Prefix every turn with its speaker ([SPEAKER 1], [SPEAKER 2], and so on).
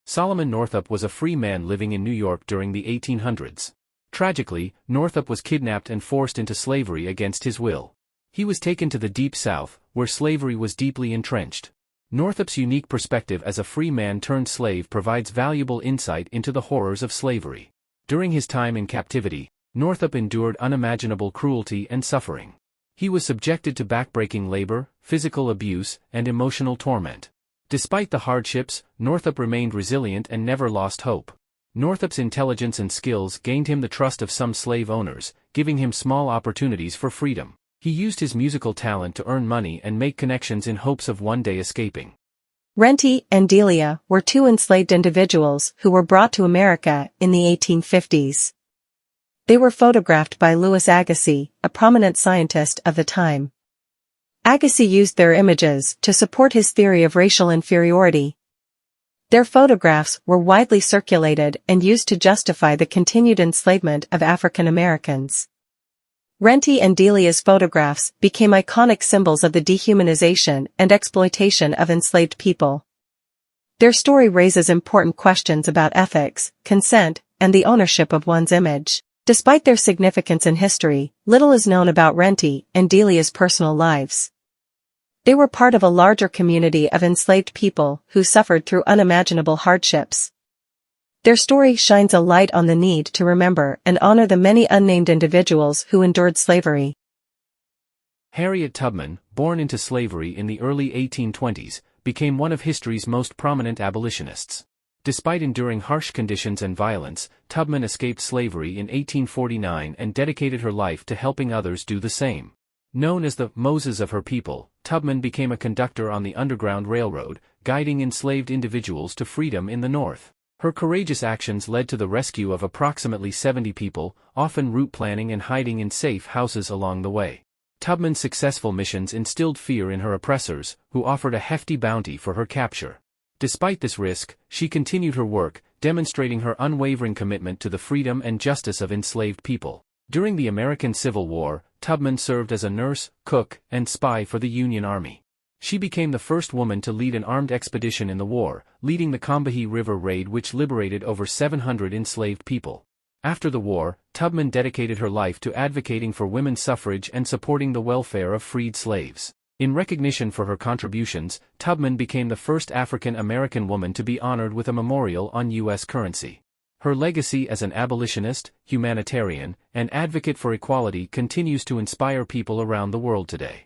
[SPEAKER 1] Solomon Northup was a free man living in New York during the 1800s. Tragically, Northup was kidnapped and forced into slavery against his will. He was taken to the Deep South, where slavery was deeply entrenched. Northup's unique perspective as a free man turned slave provides valuable insight into the horrors of slavery. During his time in captivity, Northup endured unimaginable cruelty and suffering. He was subjected to backbreaking labor, physical abuse, and emotional torment. Despite the hardships, Northup remained resilient and never lost hope. Northup's intelligence and skills gained him the trust of some slave owners, giving him small opportunities for freedom. He used his musical talent to earn money and make connections in hopes of one day escaping.
[SPEAKER 2] Renty and Delia were two enslaved individuals who were brought to America in the 1850s. They were photographed by Louis Agassiz, a prominent scientist of the time. Agassiz used their images to support his theory of racial inferiority. Their photographs were widely circulated and used to justify the continued enslavement of African Americans. Renty and Delia's photographs became iconic symbols of the dehumanization and exploitation of enslaved people. Their story raises important questions about ethics, consent, and the ownership of one's image. Despite their significance in history, little is known about Renty and Delia's personal lives. They were part of a larger community of enslaved people who suffered through unimaginable hardships. Their story shines a light on the need to remember and honor the many unnamed individuals who endured slavery.
[SPEAKER 1] Harriet Tubman, born into slavery in the early 1820s, became one of history's most prominent abolitionists. Despite enduring harsh conditions and violence, Tubman escaped slavery in 1849 and dedicated her life to helping others do the same. Known as the Moses of her people, Tubman became a conductor on the Underground Railroad, guiding enslaved individuals to freedom in the North. Her courageous actions led to the rescue of approximately 70 people, often route planning and hiding in safe houses along the way. Tubman's successful missions instilled fear in her oppressors, who offered a hefty bounty for her capture. Despite this risk, she continued her work, demonstrating her unwavering commitment to the freedom and justice of enslaved people. During the American Civil War, Tubman served as a nurse, cook, and spy for the Union Army. She became the first woman to lead an armed expedition in the war, leading the Combahee River Raid, which liberated over 700 enslaved people. After the war, Tubman dedicated her life to advocating for women's suffrage and supporting the welfare of freed slaves. In recognition for her contributions, Tubman became the first African American woman to be honored with a memorial on U.S. currency. Her legacy as an abolitionist, humanitarian, and advocate for equality continues to inspire people around the world today.